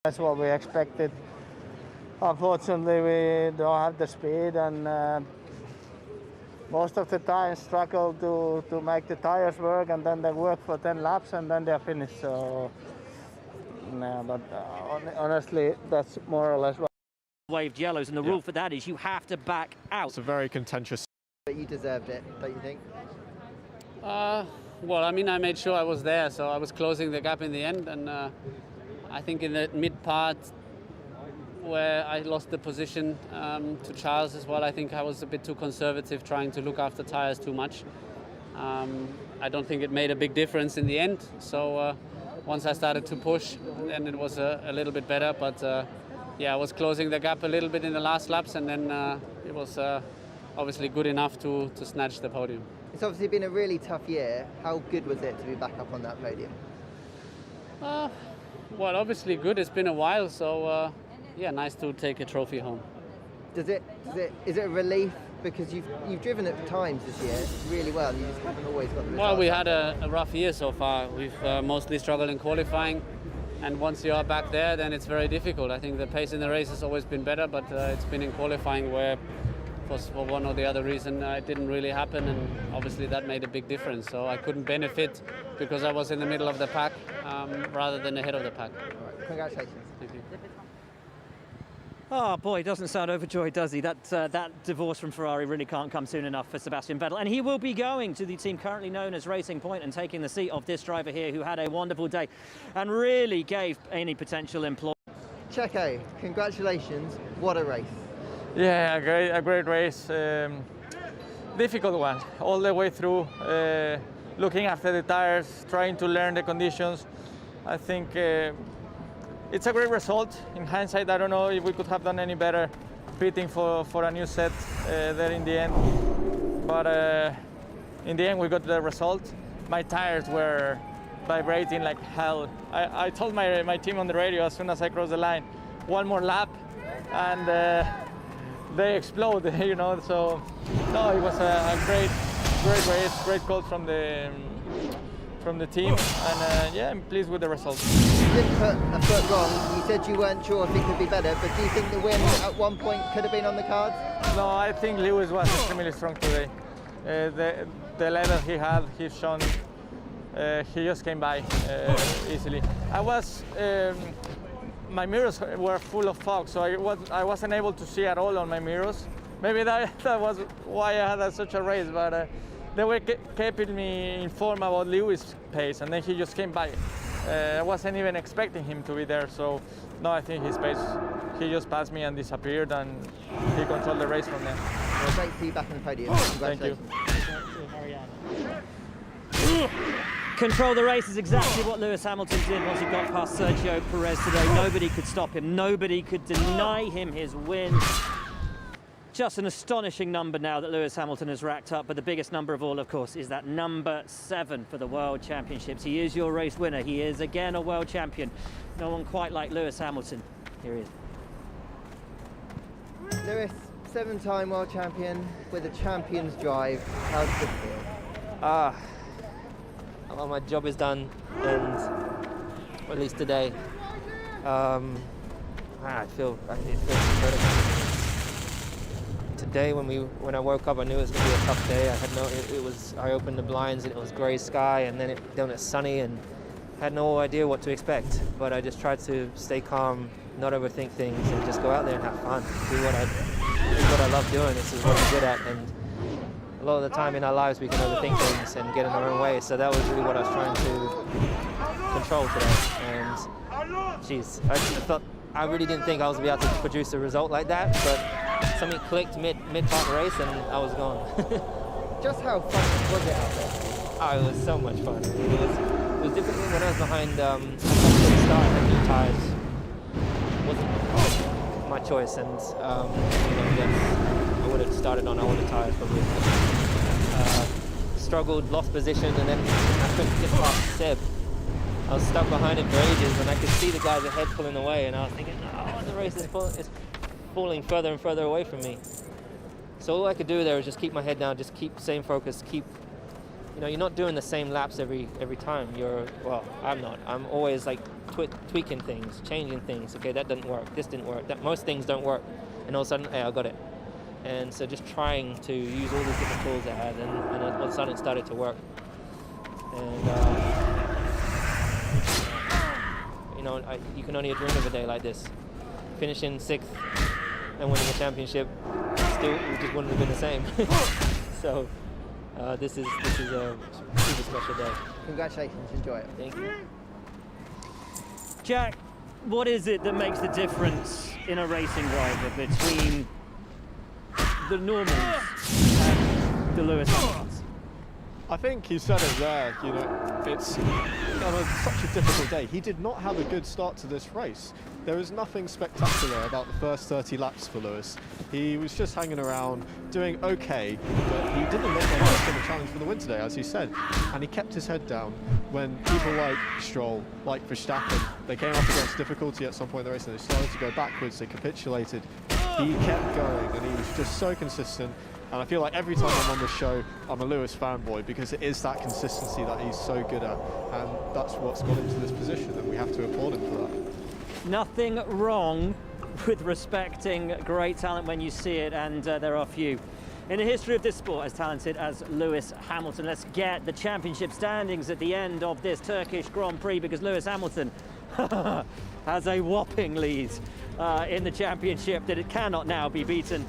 That's what we expected. Unfortunately, we don't have the speed, and most of the time struggle to make the tires work, and then they work for 10 laps and then they're finished. So, no, but honestly, that's more or less what. Waved yellows, and the rule for that is you have to back out. It's a very contentious. But you deserved it, don't you think? Well, I mean, I made sure I was there, so I was closing the gap in the end, and I think in the mid part where I lost the position to Charles as well, I think I was a bit too conservative, trying to look after tires too much. I don't think it made a big difference in the end, so once I started to push, then it was a little bit better, but yeah, I was closing the gap a little bit in the last laps, and then it was obviously good enough to snatch the podium. It's obviously been a really tough year. How good was it to be back up on that podium? Well, obviously good. It's been a while, so yeah, nice to take a trophy home. Is it a relief because you've driven at times this year really well? You just haven't always got the results. Well, we had a rough year so far. We've mostly struggled in qualifying, and once you are back there, then it's very difficult. I think the pace in the race has always been better, but it's been in qualifying where, for one or the other reason, it didn't really happen, and obviously that made a big difference. So I couldn't benefit because I was in the middle of the pack rather than ahead of the pack. Right, congratulations. Thank you. Oh boy, doesn't sound overjoyed, does he? That divorce from Ferrari really can't come soon enough for Sebastian Vettel. And he will be going to the team currently known as Racing Point and taking the seat of this driver here who had a wonderful day and really gave any potential employee. Checo, congratulations. What a race. Yeah, a great race. Difficult one, all the way through. Looking after the tires, trying to learn the conditions. I think it's a great result. In hindsight, I don't know if we could have done any better pitting for a new set there in the end. But in the end, we got the result. My tires were vibrating like hell. I told my team on the radio as soon as I crossed the line, one more lap, and they explode, you know. So no, it was a great race, great call from the team, and yeah, I'm pleased with the result. You didn't put a foot wrong. You said you weren't sure if it could be better, but do you think the win at one point could have been on the cards? No, I think Lewis was extremely strong today. The level he had, he's shown. He just came by easily. My mirrors were full of fog, so I wasn't able to see at all on my mirrors. Maybe that was why I had such a race, but they were keeping me informed about Lewis' pace, and then he just came by. I wasn't even expecting him to be there, so no, I think his pace, he just passed me and disappeared, and he controlled the race from there. Well, great to see you back on the podium. Congratulations. Thank you. Control the race is exactly what Lewis Hamilton did once he got past Sergio Perez today. Nobody could stop him. Nobody could deny him his win. Just an astonishing number now that Lewis Hamilton has racked up, but the biggest number of all, of course, is that number 7 for the World Championships. He is your race winner. He is again a world champion. No one quite like Lewis Hamilton. Here he is. Lewis, 7-time world champion with a champion's drive. How does it feel? Well, my job is done, and or at least today, I feel incredible. Today, when I woke up, I knew it was going to be a tough day. I opened the blinds and it was grey sky, and then it's sunny, and had no idea what to expect. But I just tried to stay calm, not overthink things, and just go out there and have fun. Do what I love doing. This is what I'm good at, and a lot of the time in our lives we can overthink things and get in our own way. So that was really what I was trying to control today. And geez, I really didn't think I was going to be able to produce a result like that, but something clicked mid-part race and I was gone. Just how fun was it out there? Oh, it was so much fun. It was different when I was behind the start and new tires. It wasn't my choice, and I would have started on older tires probably. Struggled, lost position, and then I couldn't get past Seb. I was stuck behind him for ages, and I could see the guys ahead pulling away, and I was thinking, oh, the race is falling further and further away from me. So all I could do there was just keep my head down, just keep same focus, you're not doing the same laps every time. I'm not. I'm always like tweaking things, changing things. Okay, that didn't work. This didn't work. Most things don't work, and all of a sudden, hey, I got it. And so just trying to use all these different tools I had, and all of a sudden it started to work. And you can only dream of a day like this. Finishing 6th and winning a championship, still it just wouldn't have been the same. So this is a super special day. Congratulations, enjoy it. Thank you. Jack, what is it that makes the difference in a racing driver between the normals and the Lewis Hamiltons? I think he said it there, you know, it's such a difficult day. He did not have a good start to this race. There was nothing spectacular about the first 30 laps for Lewis. He was just hanging around, doing okay, but he didn't look like he was going to challenge for the win today, as he said. And he kept his head down when people like Stroll, like Verstappen, they came up against difficulty at some point in the race and they started to go backwards, they capitulated. He kept going and he was just so consistent. And I feel like every time I'm on this show, I'm a Lewis fanboy because it is that consistency that he's so good at. And that's what's got him to this position, and we have to applaud him for that. Nothing wrong with respecting great talent when you see it, and there are few in the history of this sport as talented as Lewis Hamilton. Let's get the championship standings at the end of this Turkish Grand Prix, because Lewis Hamilton has a whopping lead in the championship that it cannot now be beaten.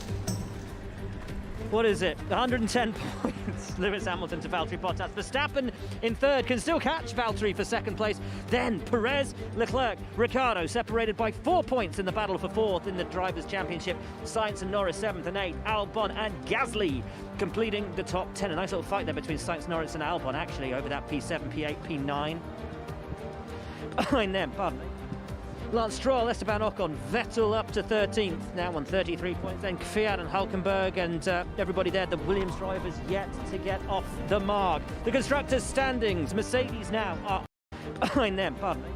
What is it? 110 points. Lewis Hamilton to Valtteri Bottas. Verstappen in third, can still catch Valtteri for second place. Then Perez, Leclerc, Ricciardo separated by 4 points in the battle for fourth in the Drivers' Championship. Sainz and Norris 7th and 8th. Albon and Gasly completing the top 10. A nice little fight there between Sainz, Norris and Albon actually over that P7, P8, P9. Behind them, pardon me, Lance Stroll, Esteban Ocon, Vettel up to 13th, now on 33 points. Then Kvyat and Hulkenberg and everybody there, the Williams drivers yet to get off the mark. The constructors' standings, Mercedes now are behind them, pardon me.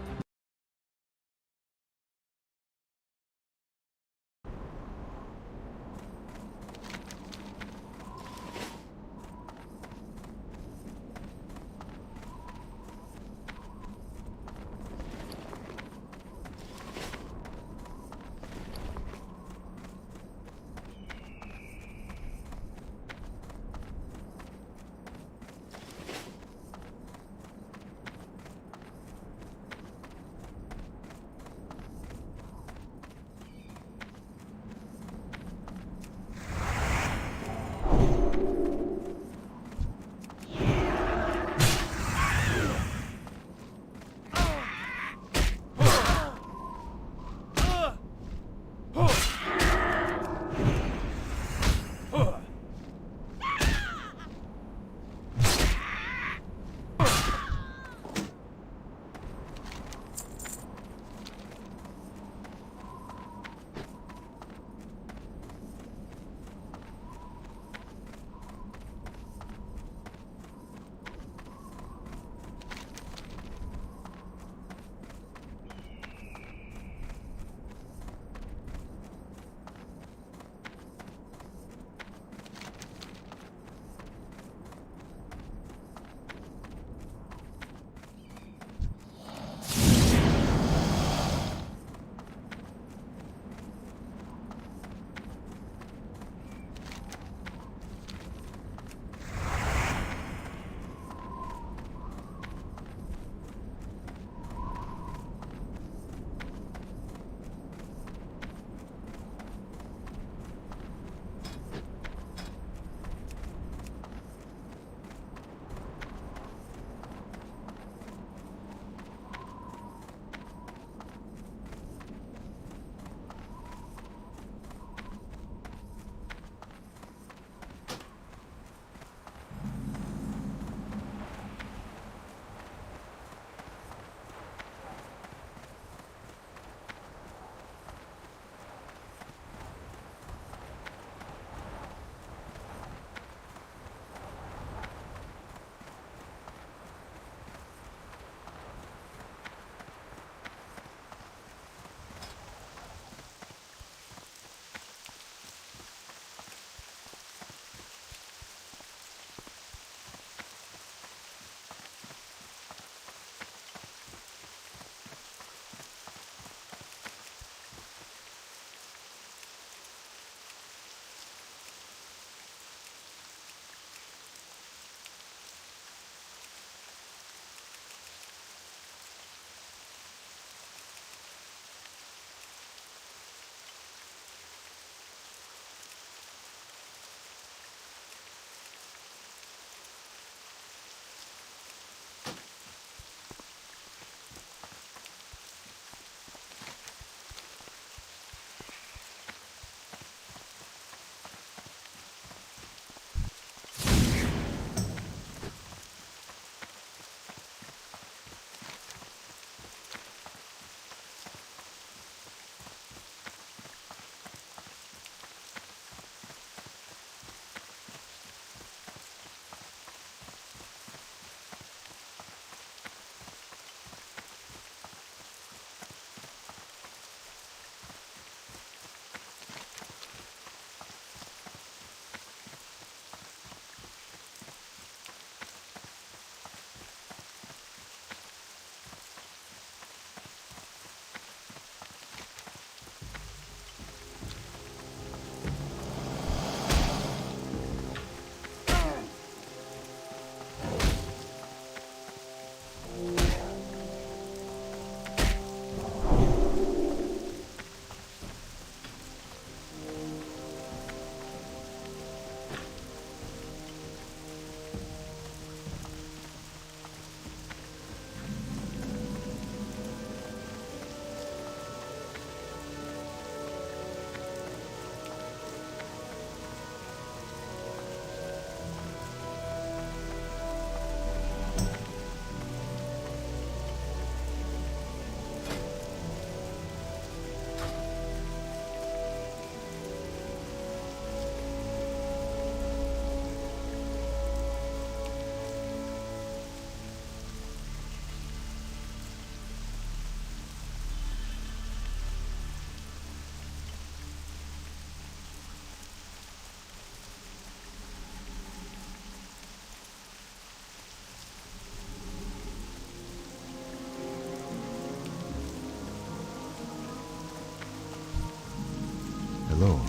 alone.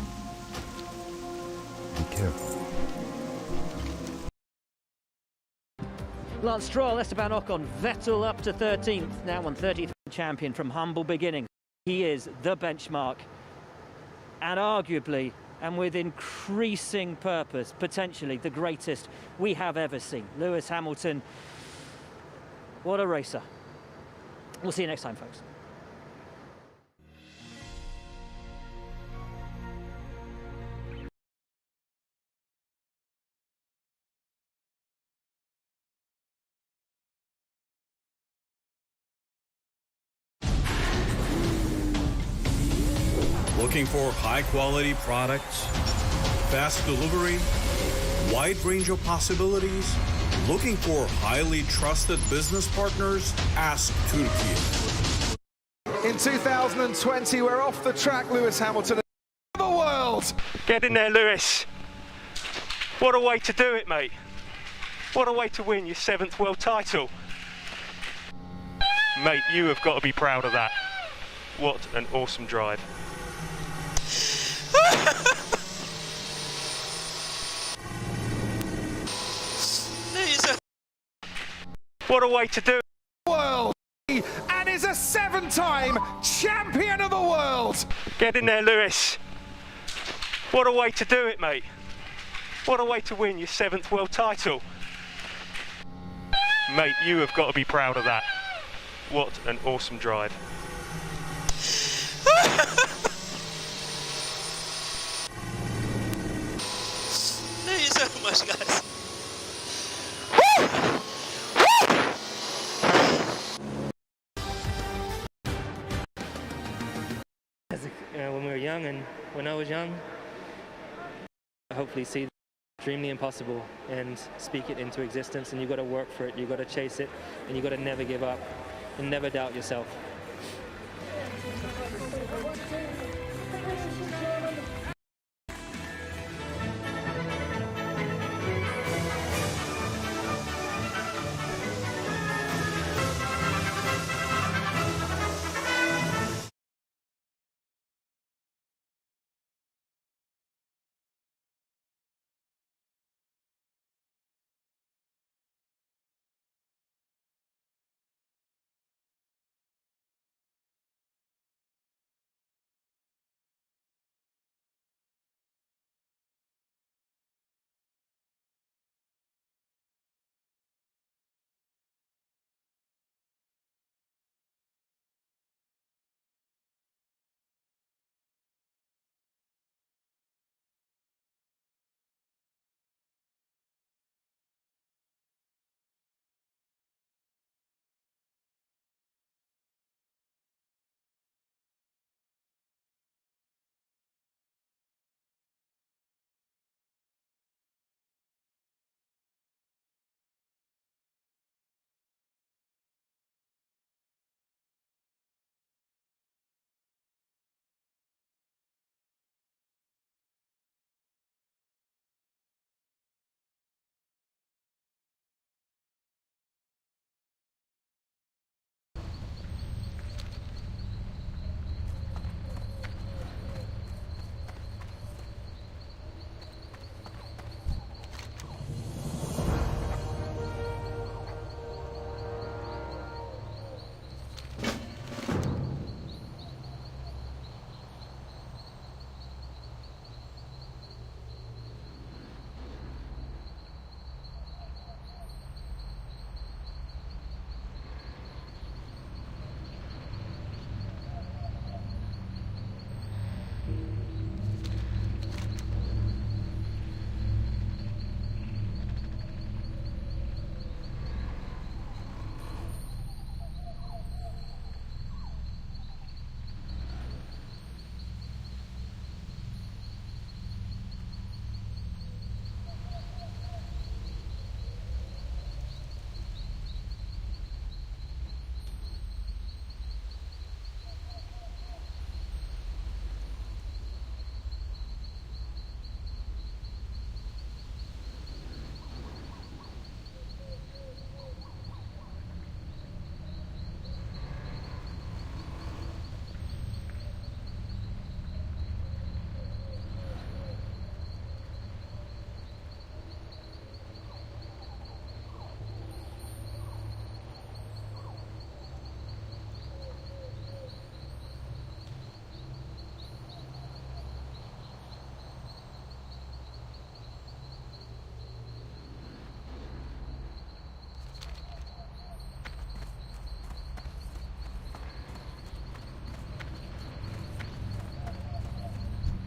Be careful. Lance Stroll, Esteban Ocon, Vettel up to 13th, now on 30th champion from humble beginnings. He is the benchmark, and arguably, and with increasing purpose, potentially the greatest we have ever seen. Lewis Hamilton, what a racer. We'll see you next time, folks. Looking for high-quality products, fast delivery, wide range of possibilities? Looking for highly trusted business partners? Ask Turkey. In 2020, we're off the track, Lewis Hamilton, the world. Get in there, Lewis. What a way to do it, mate. What a way to win your 7th world title. Mate, you have got to be proud of that. What an awesome drive. What a way to do it. World, and is a 7-time champion of the world. Get in there, Lewis. What a way to do it, mate. What a way to win your 7th world title. Mate, you have got to be proud of that. What an awesome drive. Thank you so much, guys. When we were young, and when I was young, hopefully see dream the impossible and speak it into existence, and you've got to work for it, you've got to chase it, and you've got to never give up and never doubt yourself.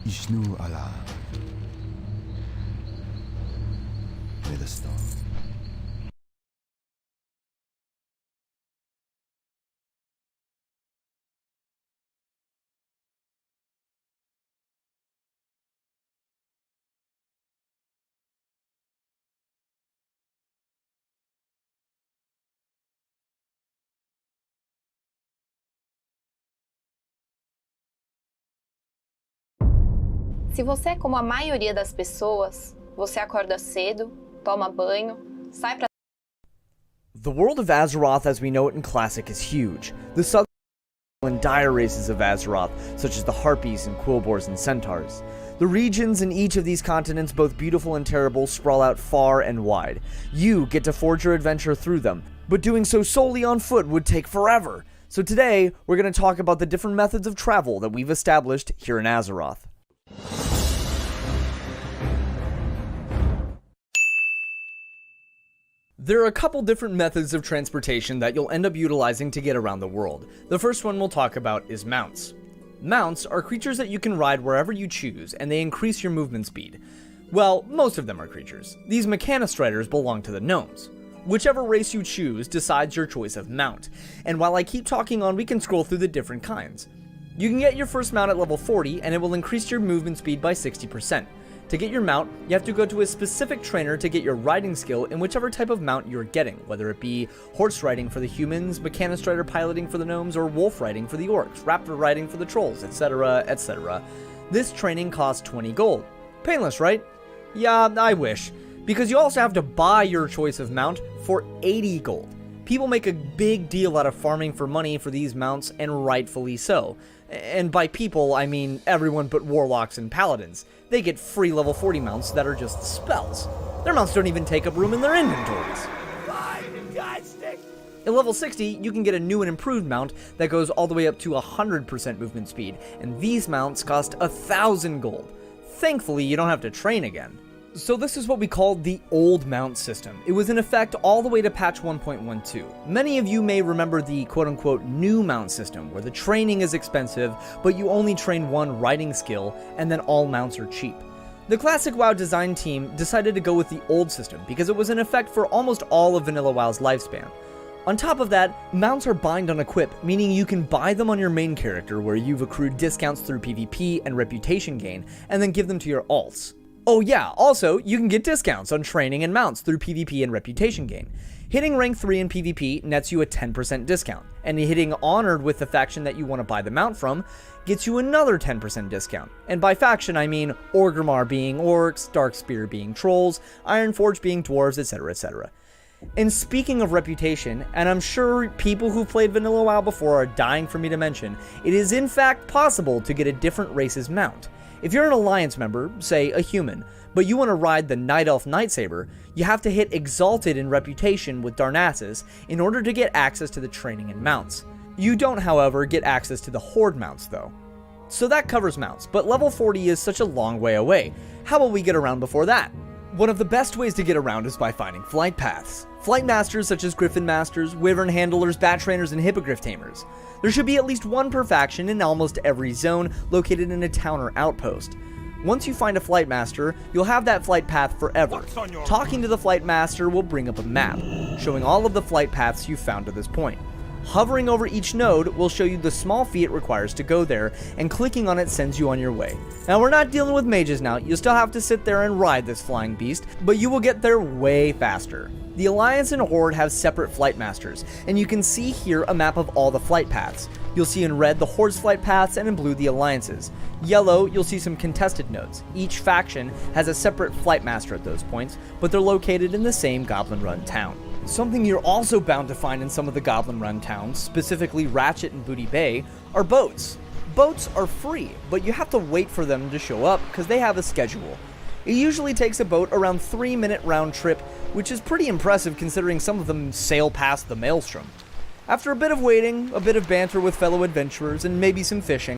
Ishnu Allah. May the star. Se você é como a maioria das pessoas, você acorda cedo, toma banho, sai pra... The world of Azeroth as we know it in Classic is huge. The southern and dire races of Azeroth, such as the Harpies and Quillboars and Centaurs. The regions in each of these continents, both beautiful and terrible, sprawl out far and wide. You get to forge your adventure through them, but doing so solely on foot would take forever. So today, we're going to talk about the different methods of travel that we've established here in Azeroth. There are a couple different methods of transportation that you'll end up utilizing to get around the world. The first one we'll talk about is mounts. Mounts are creatures that you can ride wherever you choose, and they increase your movement speed. Well, most of them are creatures. These Mechanist riders belong to the gnomes. Whichever race you choose decides your choice of mount, and while I keep talking on, we can scroll through the different kinds. You can get your first mount at level 40, and it will increase your movement speed by 60%. To get your mount, you have to go to a specific trainer to get your riding skill in whichever type of mount you're getting, whether it be horse riding for the humans, Mechanist rider piloting for the gnomes, or wolf riding for the orcs, raptor riding for the trolls, etc, etc. This training costs 20 gold. Painless, right? Yeah, I wish. Because you also have to buy your choice of mount for 80 gold. People make a big deal out of farming for money for these mounts, and rightfully so. And by people, I mean everyone but warlocks and paladins. They get free level 40 mounts that are just spells. Their mounts don't even take up room in their inventories. At level 60, you can get a new and improved mount that goes all the way up to 100% movement speed, and these mounts cost 1,000 gold. Thankfully, you don't have to train again. So this is what we call the old mount system. It was in effect all the way to patch 1.12. Many of you may remember the quote-unquote new mount system, where the training is expensive, but you only train one riding skill, and then all mounts are cheap. The classic WoW design team decided to go with the old system because it was in effect for almost all of vanilla WoW's lifespan. On top of that, mounts are bind on equip, meaning you can buy them on your main character where you've accrued discounts through PvP and reputation gain, and then give them to your alts. Oh yeah, also, you can get discounts on training and mounts through PvP and reputation gain. Hitting rank 3 in PvP nets you a 10% discount, and hitting Honored with the faction that you want to buy the mount from gets you another 10% discount. And by faction, I mean Orgrimmar being orcs, Darkspear being trolls, Ironforge being dwarves, etc, etc. And speaking of reputation, and I'm sure people who've played Vanilla WoW before are dying for me to mention, it is in fact possible to get a different race's mount. If you're an Alliance member, say a human, but you want to ride the Night Elf Nightsaber, you have to hit Exalted in Reputation with Darnassus in order to get access to the training and mounts. You don't, however, get access to the Horde mounts though. So that covers mounts, but level 40 is such a long way away. How will we get around before that? One of the best ways to get around is by finding flight paths. Flight masters such as Griffin masters, Wyvern handlers, bat trainers, and hippogriff tamers. There should be at least one per faction in almost every zone located in a town or outpost. Once you find a flight master, you'll have that flight path forever. Talking to the flight master will bring up a map, showing all of the flight paths you've found to this point. Hovering over each node will show you the small fee it requires to go there, and clicking on it sends you on your way. Now we're not dealing with mages now, you'll still have to sit there and ride this flying beast, but you will get there way faster. The Alliance and Horde have separate flight masters, and you can see here a map of all the flight paths. You'll see in red the Horde's flight paths, and in blue the Alliance's. Yellow, you'll see some contested nodes. Each faction has a separate flight master at those points, but they're located in the same Goblin-run town. Something you're also bound to find in some of the Goblin-run towns, specifically Ratchet and Booty Bay, are boats. Boats are free, but you have to wait for them to show up because they have a schedule. It usually takes a boat around 3-minute round trip, which is pretty impressive considering some of them sail past the Maelstrom. After a bit of waiting, a bit of banter with fellow adventurers, and maybe some fishing,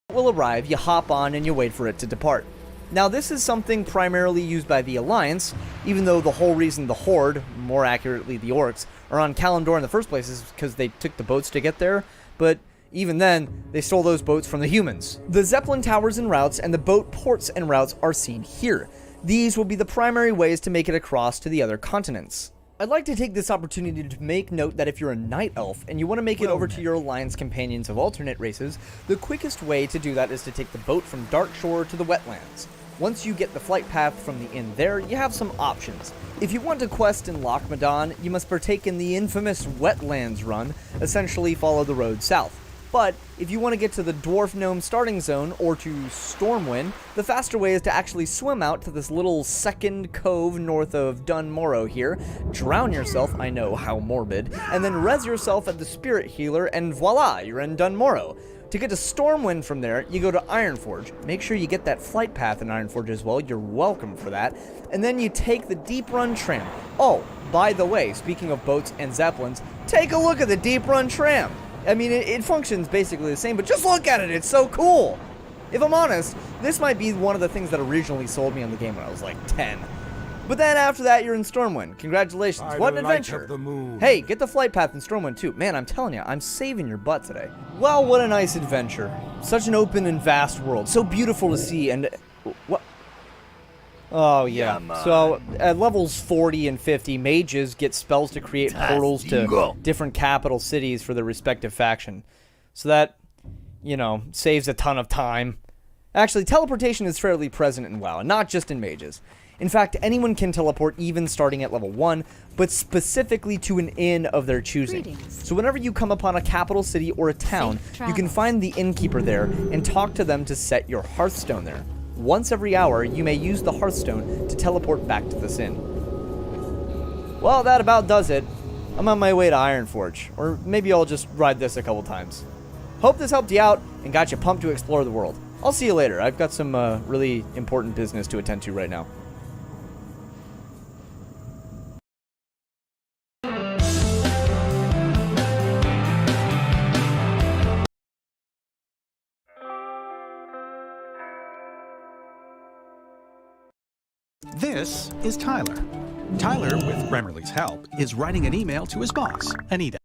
it will arrive, you hop on, and you wait for it to depart. Now this is something primarily used by the Alliance, even though the whole reason the Horde, more accurately the Orcs, are on Kalimdor in the first place is because they took the boats to get there, but Even then, they stole those boats from the humans. The Zeppelin towers and routes and the boat ports and routes are seen here. These will be the primary ways to make it across to the other continents. I'd like to take this opportunity to make note that if you're a night elf and you want to make it over to your alliance companions of alternate races, the quickest way to do that is to take the boat from Darkshore to the wetlands. Once you get the flight path from the inn there, you have some options. If you want to quest in Loch Madan, you must partake in the infamous Wetlands run, essentially follow the road south. But if you want to get to the Dwarf Gnome starting zone or to Stormwind, the faster way is to actually swim out to this little second cove north of Dunmorrow here, drown yourself, I know, how morbid, and then res yourself at the Spirit Healer, and voila, you're in Dunmorrow. To get to Stormwind from there, you go to Ironforge. Make sure you get that flight path in Ironforge as well, you're welcome for that. And then you take the Deep Run Tram. Oh, by the way, speaking of boats and zeppelins, take a look at the Deep Run Tram. I mean, it functions basically the same, but just look at it, it's so cool! If I'm honest, this might be one of the things that originally sold me on the game when I was like 10. But then after that, you're in Stormwind. Congratulations, what an adventure! Hey, get the flight path in Stormwind too. Man, I'm telling you, I'm saving your butt today. Well, what a nice adventure. Such an open and vast world, so beautiful to see, and... what? Oh, yeah. So, at levels 40 and 50, mages get spells to create portals to different capital cities for their respective faction. So that, you know, saves a ton of time. Actually, teleportation is fairly present in WoW, not just in mages. In fact, anyone can teleport even starting at level 1, but specifically to an inn of their choosing. So whenever you come upon a capital city or a town, you can find the innkeeper there and talk to them to set your Hearthstone there. Once every hour, you may use the Hearthstone to teleport back to this inn. Well, that about does it. I'm on my way to Ironforge, or maybe I'll just ride this a couple times. Hope this helped you out and got you pumped to explore the world. I'll see you later. I've got some really important business to attend to right now. This is Tyler. Tyler, with Grammarly's help, is writing an email to his boss, Anita.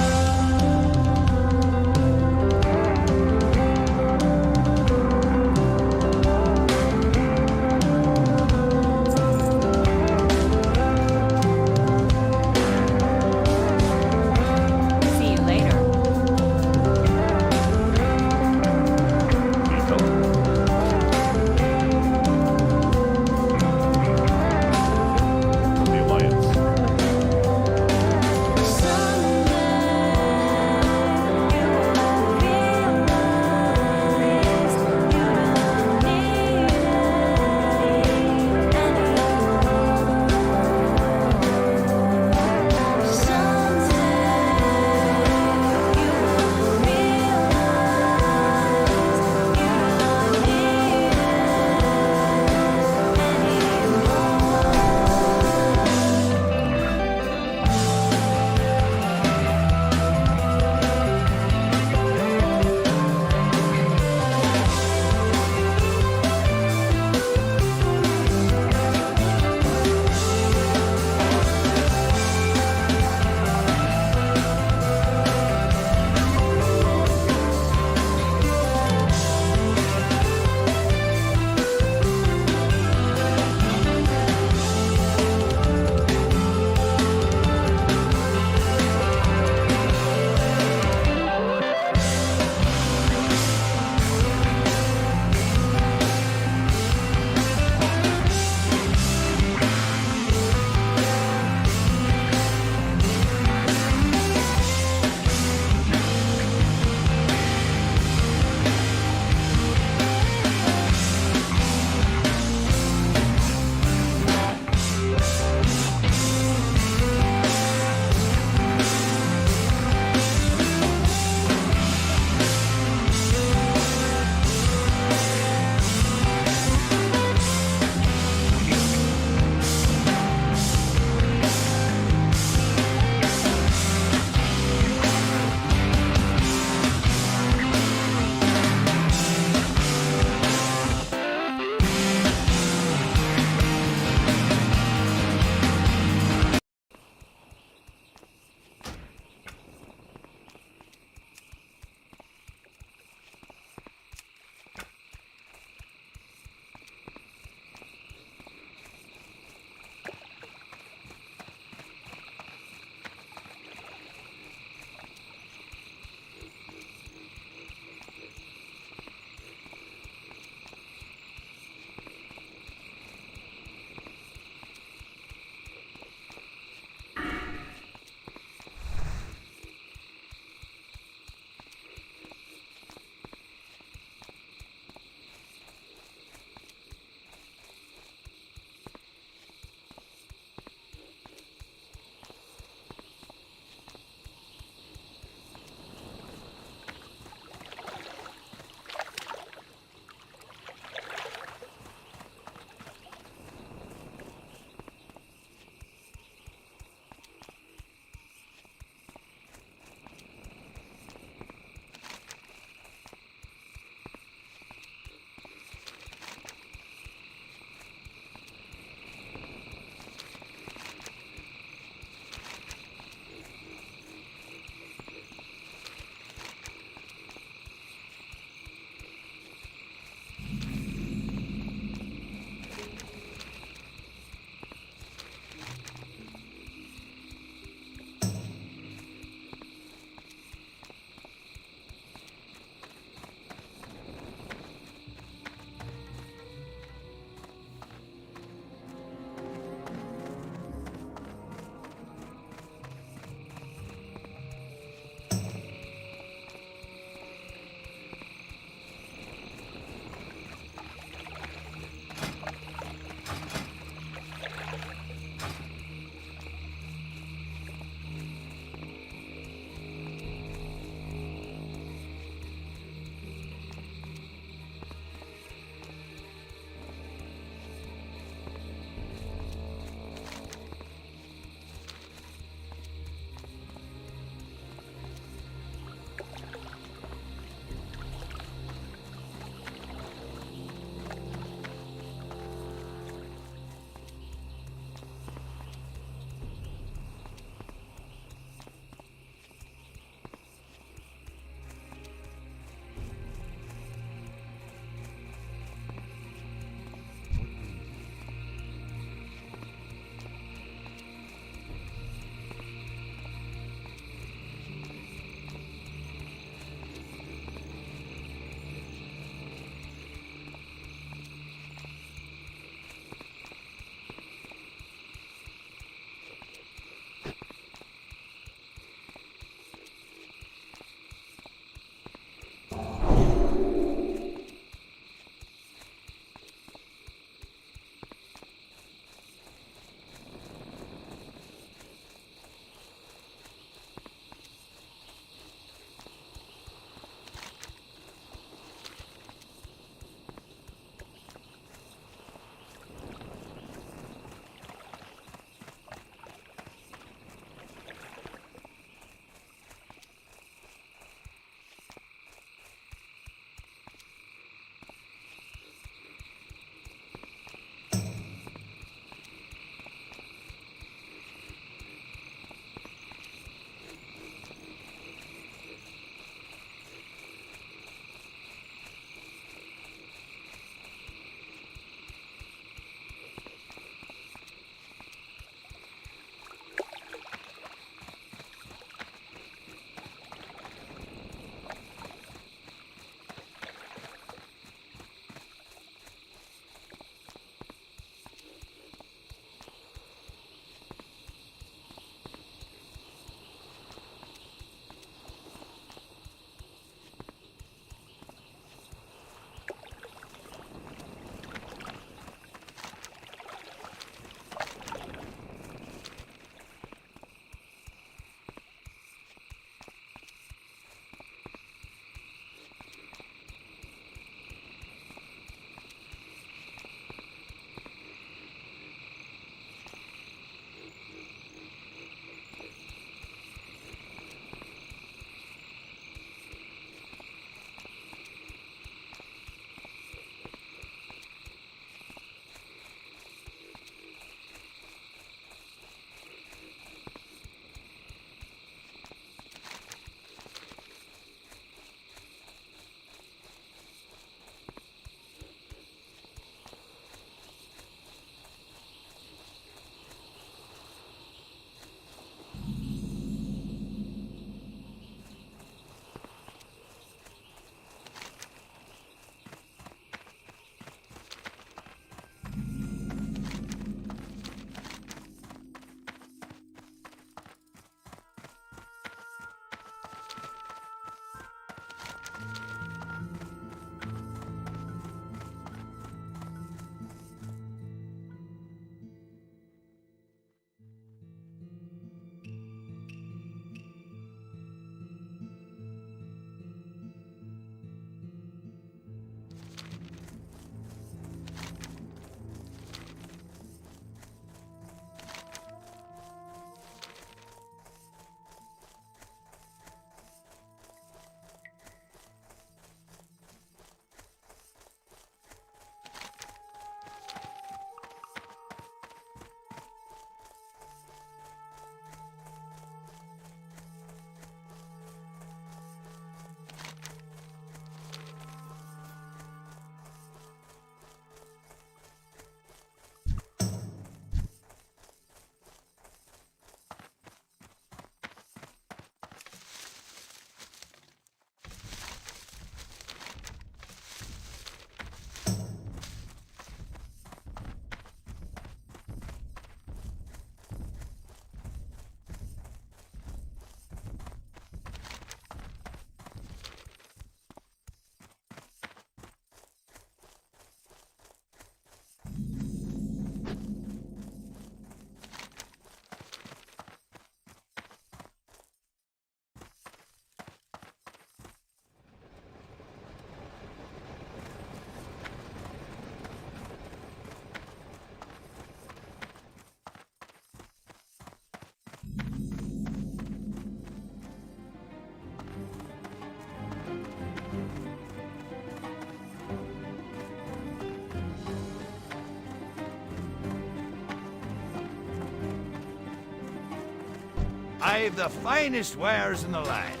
I've the finest wares in the land.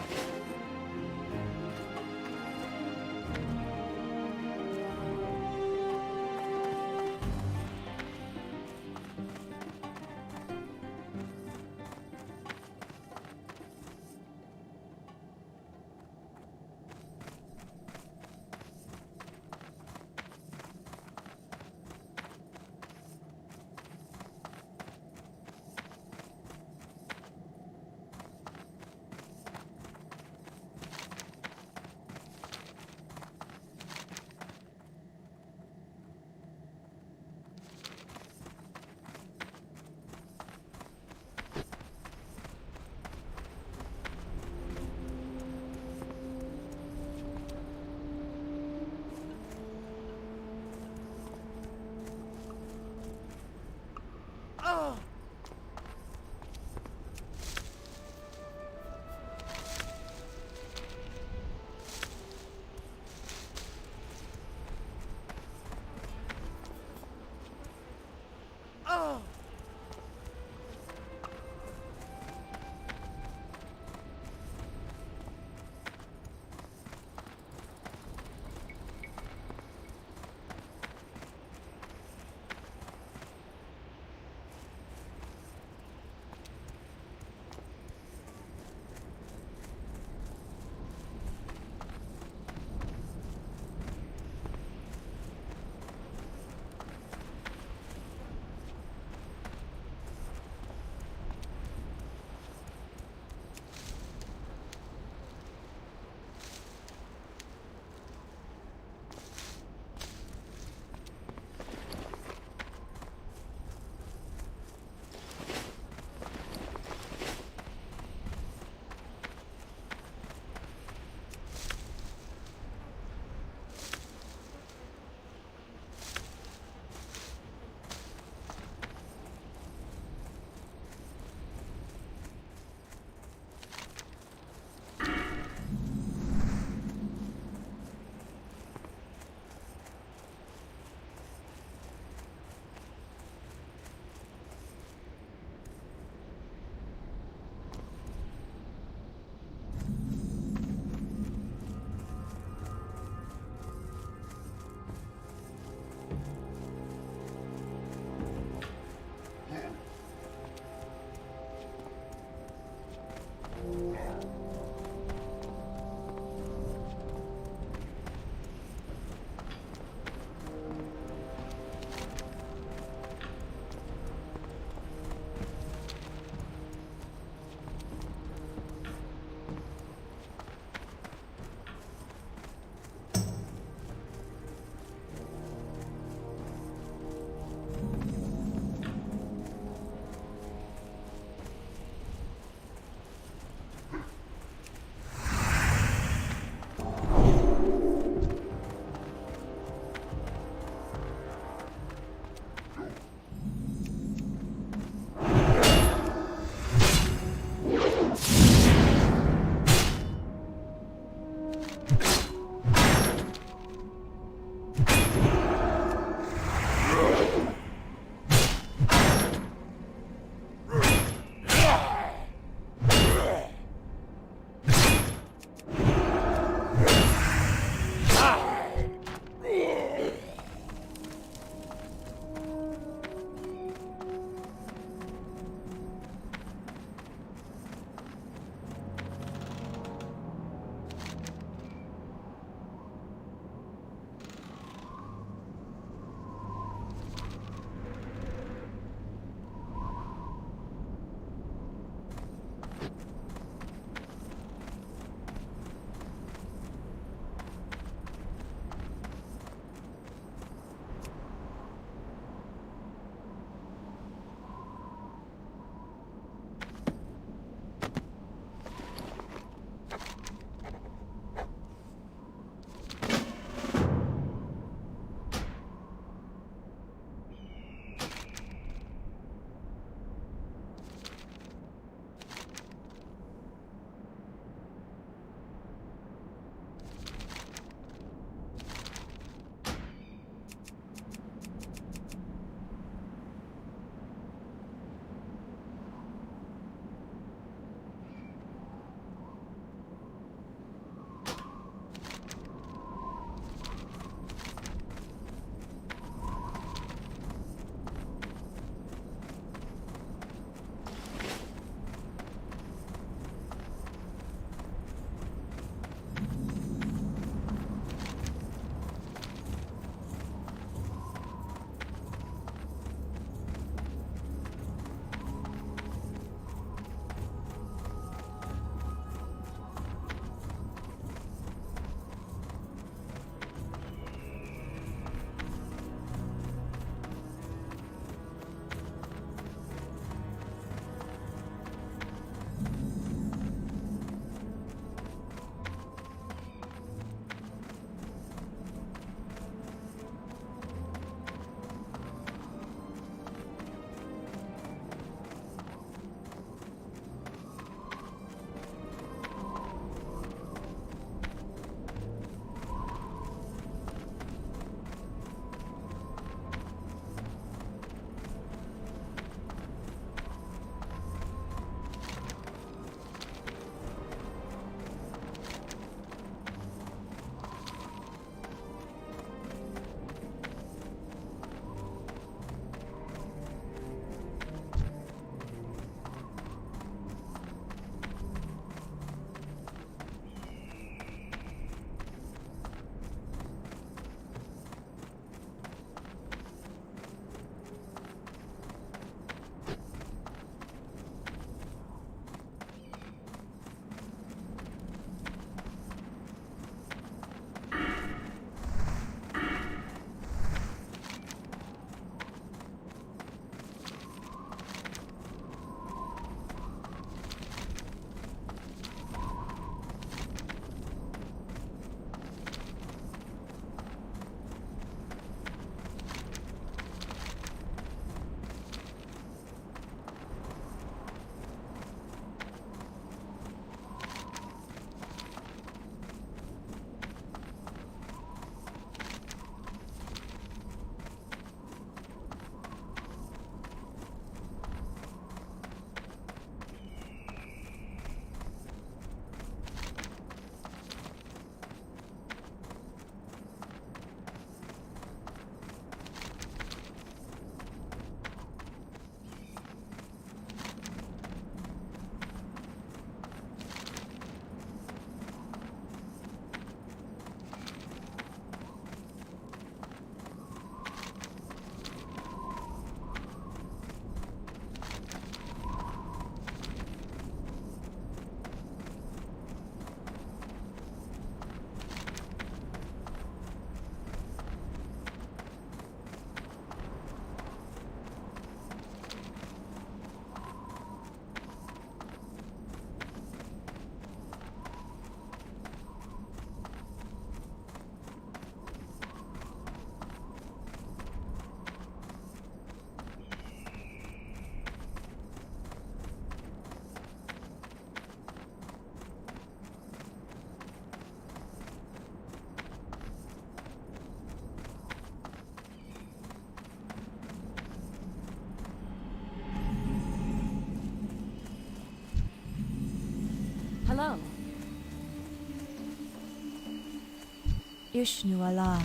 Ishnu Allah.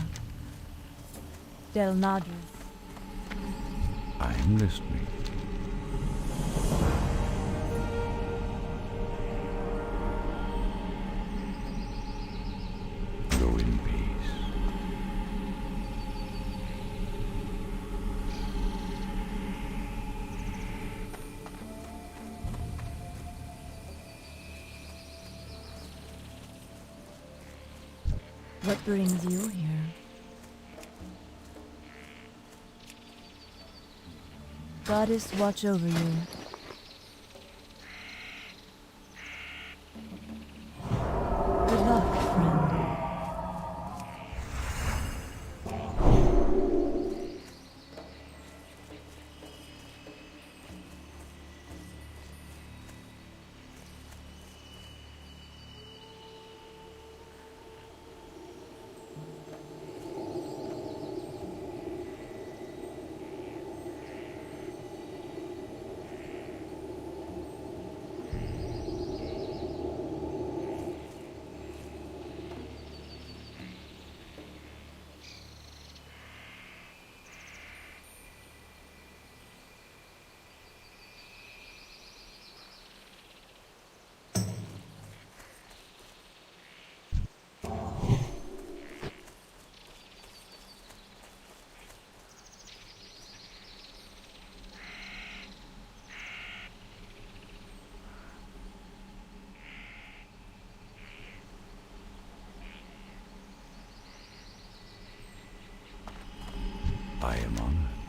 Del Nadris. I am listening. Go in peace. What brings you here? Goddess, watch over you. Good luck, friend. I am honored.